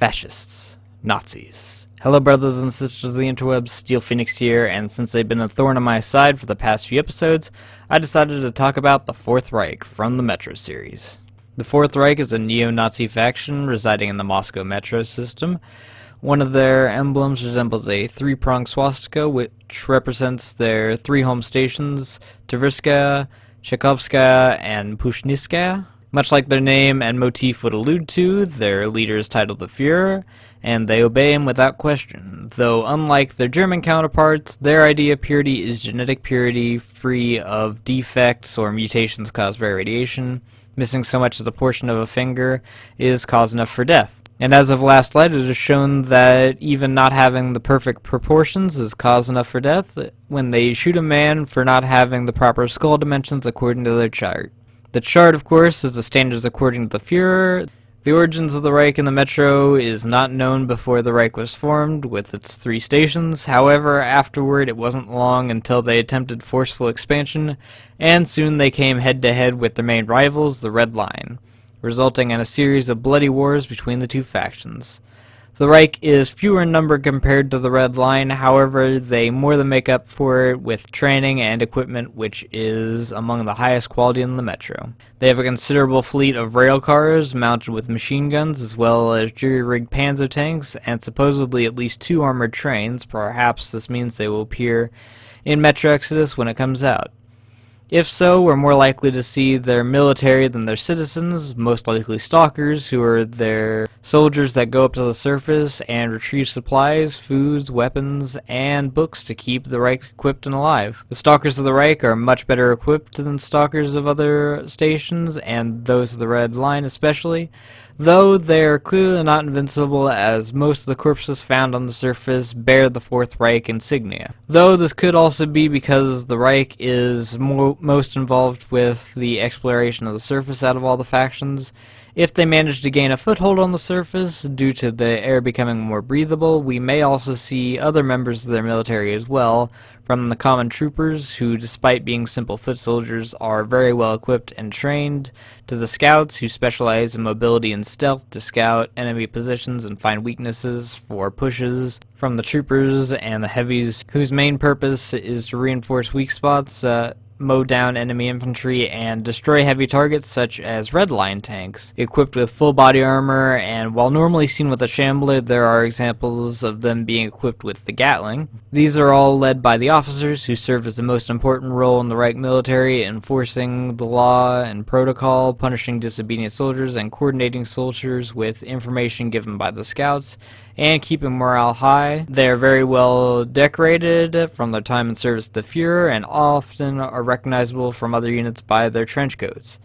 Fascists. Nazis. Hello brothers and sisters of the interwebs, Steel Phoenix here, and since they've been a thorn in my side for the past few episodes, I decided to talk about the Fourth Reich from the Metro series. The Fourth Reich is a neo-Nazi faction residing in the Moscow metro system. One of their emblems resembles a three-pronged swastika, which represents their three home stations, Tverskaya, Tchaikovskaya, and Pushniskaya. Much like their name and motif would allude to, their leader is titled the Führer, and they obey him without question. Though unlike their German counterparts, their idea of purity is genetic purity, free of defects or mutations caused by radiation. Missing so much as a portion of a finger is cause enough for death. And as of last light, it is shown that even not having the perfect proportions is cause enough for death when they shoot a man for not having the proper skull dimensions according to their chart. The chart, of course, is the standards according to the Führer. The origins of the Reich in the Metro is not known before the Reich was formed, with its three stations. However, afterward it wasn't long until they attempted forceful expansion, and soon they came head-to-head with their main rivals, the Red Line, resulting in a series of bloody wars between the two factions. The Reich is fewer in number compared to the Red Line, however, they more than make up for it with training and equipment which is among the highest quality in the Metro. They have a considerable fleet of rail cars mounted with machine guns as well as jury-rigged panzer tanks and supposedly at least 2 armored trains. Perhaps this means they will appear in Metro Exodus when it comes out. If so, we're more likely to see their military than their citizens, most likely Stalkers, who are their soldiers that go up to the surface and retrieve supplies, foods, weapons, and books to keep the Reich equipped and alive. The Stalkers of the Reich are much better equipped than Stalkers of other stations, and those of the Red Line especially, though they are clearly not invincible as most of the corpses found on the surface bear the Fourth Reich insignia. Though this could also be because the Reich is most involved with the exploration of the surface out of all the factions. If they manage to gain a foothold on the surface due to the air becoming more breathable, we may also see other members of their military as well, from the common troopers, who despite being simple foot soldiers are very well equipped and trained, to the scouts, who specialize in mobility and stealth to scout enemy positions and find weaknesses for pushes, from the troopers and the heavies, whose main purpose is to reinforce weak spots, mow down enemy infantry, and destroy heavy targets such as Red Line tanks, equipped with full body armor, and while normally seen with a Shambler, there are examples of them being equipped with the Gatling. These are all led by the officers, who serve as the most important role in the Reich military, enforcing the law and protocol, punishing disobedient soldiers, and coordinating soldiers with information given by the scouts, and keeping morale high. They are very well decorated from their time in service to the Führer, and often are recognizable from other units by their trench coats,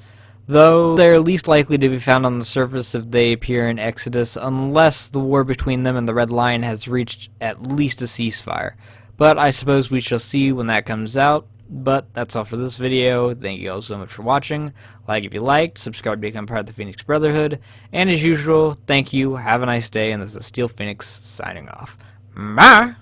though they are least likely to be found on the surface if they appear in Exodus, unless the war between them and the Red Line has reached at least a ceasefire. But I suppose we shall see when that comes out. But that's all for this video. Thank you all so much for watching. Like if you liked, subscribe to become part of the Phoenix Brotherhood, and as usual, thank you, have a nice day, and this is Steel Phoenix signing off. Bye!